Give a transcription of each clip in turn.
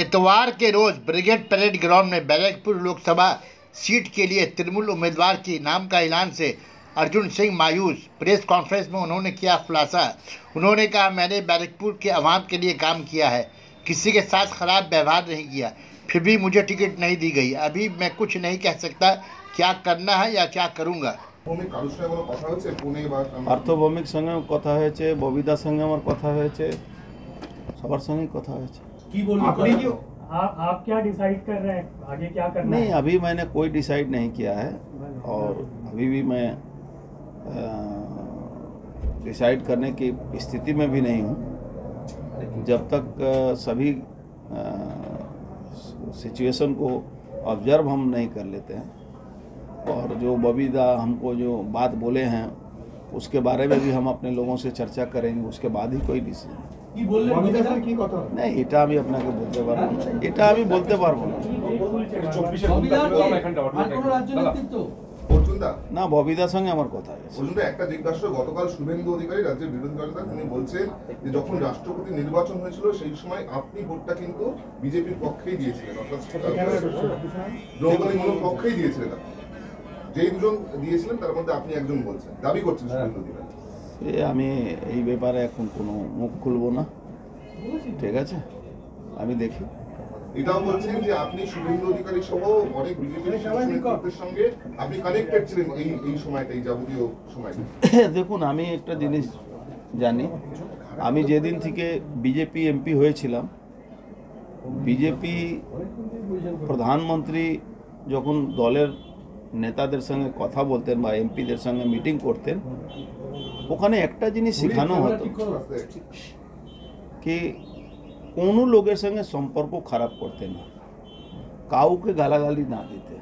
इतवार के रोज brigade parade ground में बैरकपुर लोकसभा सीट के लिए तृणमूल उम्मीदवार की नाम का ऐलान से अर्जुन सिंह मायूस। प्रेस कॉन्फ्रेंस में उन्होंने किया खुलासा। उन्होंने कहा, मैंने बैरकपुर के अवाम के लिए काम किया है, किसी के साथ खराब व्यवहार नहीं किया, फिर भी मुझे टिकट नहीं दी गई। अभी मैं कुछ नहीं कह सकता क्या करना है या क्या करूँगा। পার্থভৌমিক সঙ্গে কথা হয়েছে, ববিদার সঙ্গে আমার কথা হয়েছে, সবার সঙ্গে কথা হয়েছে। কি বলবেন आप क्या डिसाइड कर रहे हैं आगे क्या करना है? नहीं, अभी मैंने कोई डिसाइड नहीं किया है और अभी भी मैं डिसाइड करने की स्थिति में भी नहीं हूँ। जब तक सभी सिचुएशन को ऑब्जर्व हम नहीं कर लेते हैं और जो बबीदा हमको जो बात बोले हैं उसके बारे में भी हम अपने लोगों से चर्चा करेंगे, उसके बाद ही कोई डिसीजन। नहीं, এটা আমি আপনাকে বলতে পারবো না, এটা আমি বলতে পারবো না। না, ববিদার সঙ্গে আমার কথা হয়েছে। একটা জিজ্ঞাসা, গতকাল শুভেন্দু অধিকারী রাজ্যের বিরোধী দলনেতা, তিনি বলছেন যে যখন রাষ্ট্রপতি নির্বাচন হয়েছিল সেই সময় আপনি ভোটটা কিন্তু বিজেপির পক্ষেই দিয়েছিলেন, অর্থাৎ দ্রৌপদীর পক্ষেই দিয়েছিলেন। যেই দুজন দিয়েছিলেন তার মধ্যে আপনি একজন বলছেন, দাবি করছেন শুভেন্দু অধিকারী। আমি এই ব্যাপারে এখন কোনো মুখ খুলবো না, ঠিক আছে? আমি দেখি। এটাও বলছেন যে আপনি শুভেন্দু অধিকারী সহ অনেক বিজেপির নেতৃত্বের সঙ্গে আপনি কানেক্টেড ছিলেন এই সময়টা, এই যাবতীয় সময়টা। দেখুন, আমি একটা জিনিস জানি, আমি যেদিন থেকে বিজেপি এমপি হয়েছিলাম, বিজেপি প্রধানমন্ত্রী যখন দলের নেতাদের সঙ্গে কথা বলতেন বা এমপিদের সঙ্গে মিটিং করতেন, ওখানে একটা জিনিস শেখানো হতো কি কোনো লোকের সঙ্গে সম্পর্ক খারাপ করতে না, কাউকে গালাগালি না দিতে।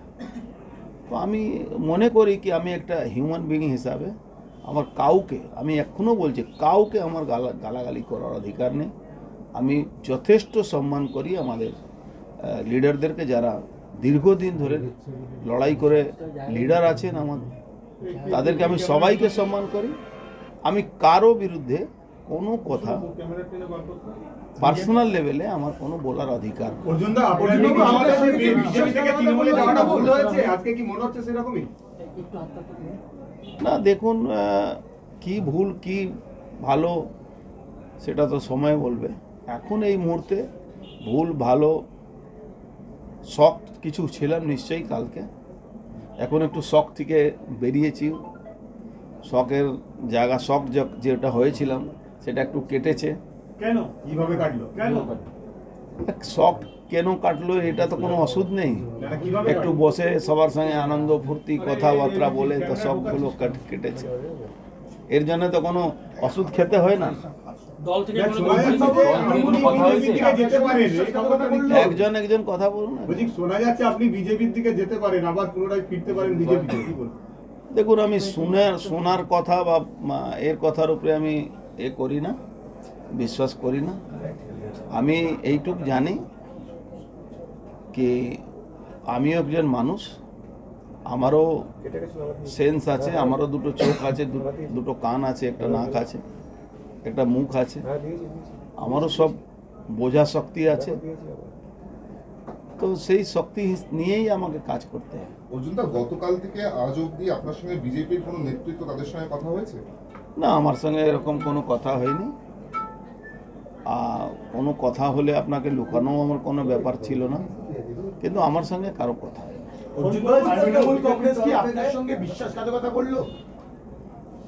তো আমি মনে করি কি আমি একটা হিউম্যান বিং হিসাবে আমার কাউকে, আমি এখনও বলছি, কাউকে আমার গালাগালি করার অধিকার নেই। আমি যথেষ্ট সম্মান করি আমাদের লিডারদেরকে, যারা দীর্ঘদিন ধরে লড়াই করে লিডার আছেন আমাদের, তাদেরকে আমি সবাইকে সম্মান করি। আমি কারো বিরুদ্ধে কোনো কথা পার্সোনাল লেভেলে আমার কোনো বলার অধিকার না। দেখুন, কি ভুল কি ভালো সেটা তো সময় বলবে। এখন এই মুহূর্তে ভুল ভালো শখ কিছু ছিলাম নিশ্চয়ই কালকে, এখন একটু শখ থেকে বেরিয়েছি। শখের জায়গা, শখ যেটা হয়েছিলাম সেটা একটু কেটেছে। কেন কিভাবে কাটলো? কেন শখ কেন কাটলো এটা তো কোনো ওষুধ নেই। একটু বসে সবার সঙ্গে আনন্দ ফুর্তি কথাবার্তা বলে তো শখগুলো কেটেছে। এর জন্য তো কোনো ওষুধ খেতে হয় না। একজন একজন কথা বলুন। শোনা যাচ্ছে আপনি বিজেপির দিকে যেতে পারেন, আবার পুনরায় ফিরতে পারেন বিজেপিতে। দেখুন, আমি শোনার কথা বা এর কথার উপরে আমি করি না, বিশ্বাস করি না। আমি এইটুকু জানি কি আমিও একজন মানুষ, আমারও সেন্স আছে, আমারও দুটো চোখ আছে, দুটো কান আছে, একটা নাক আছে, একটা মুখ আছে, আমারও সব বোঝা শক্তি আছে। তো সেই শক্তি নিয়েই আমাকে কাজ করতে হয়। অর্জুনদা, গতকাল থেকে আজ অবধি আপনার সঙ্গে বিজেপির কোনো নেতৃত্ব তাদের সঙ্গে কথা হয়েছে? না, আমার সঙ্গে এরকম কোনো কথা হয়নি। কোনো কথা হলে আপনাকে লুকানো আমার কোনো ব্যাপার ছিল না, কিন্তু আমার সঙ্গে কারো কথা হয়নি।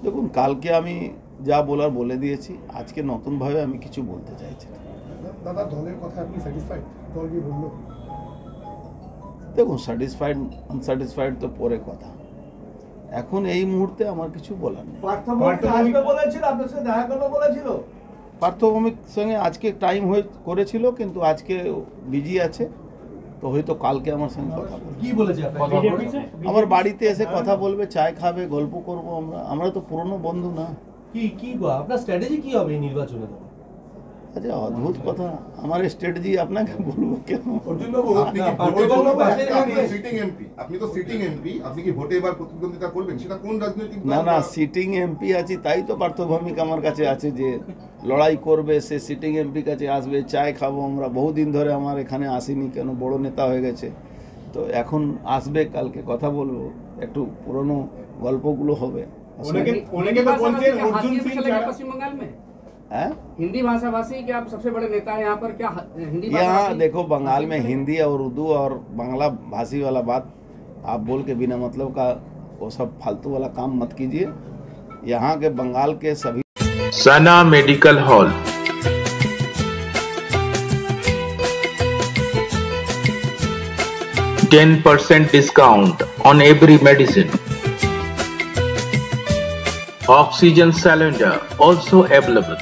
দেখুন, কালকে আমি যা বলার বলে দিয়েছি, আজকে নতুনভাবে আমি কিছু বলতে চাইছি না। দাদা, দলের কথা আপনি স্যাটিসফাইড? দল কি বললো? দেখুন, স্যাটিসফাইড আনস্যাটিসফাইড তো পরে কথা, এখন এই মুহূর্তে আমার কিছু বলার নেই। পার্থভৌমিক সঙ্গে আজকে টাইম করেছিল, কিন্তু আজকে বিজি আছে, তো হয়তো কালকে আমার সঙ্গে কথা বলবে। কি বলেছে? আমার বাড়িতে এসে কথা বলবে, চায় খাবে, গল্প করবো। আমরা তো পুরনো বন্ধু না। কি আপনার স্ট্র্যাটেজি কি হবে এই নির্বাচনে? আচ্ছা অদ্ভুত কথা, আমার স্ট্র্যাটেজি আপনাকে বলবো কেন? আপনি কি ভোটে আপনি সিটিং এমপি, আপনি তো সিটিং এমপি, আপনি কি ভোটে এবার প্রতিদ্বন্দ্বিতা করবেন? সেটা কোন রাজনৈতিক দল? না সিটিং এমপি আছি, তাই তো পার্থভৌমিক আমার কাছে আছে যে লড়াই করবে, সে সিটিং এমপি কাছে আসবে, চায় খাবো আমরা। বহুদিন ধরে আমার এখানে আসেনি, কেন বড় নেতা হয়ে গেছে, তো এখন আসবে, কালকে কথা বলবো, একটু পুরনো গল্পগুলো হবে। অনেকে তো বলছেন অর্জুন সিং पश्चिम बंगाल में হ্যাঁ, हिंदी भाषा भाषी के आप सबसे बड़े नेता हैं यहाँ पर, क्या हिंदी यहाँ भाषा देखो बंगाल में हिंदी और उर्दू और बांग्ला भाषी वाला बात आप बोल के बिना मतलब का वो सब फालतू वाला काम मत कीजिए। यहाँ के बंगाल के सभी सना medical hall 10% discount on every medicine. Oxygen cylinder also available.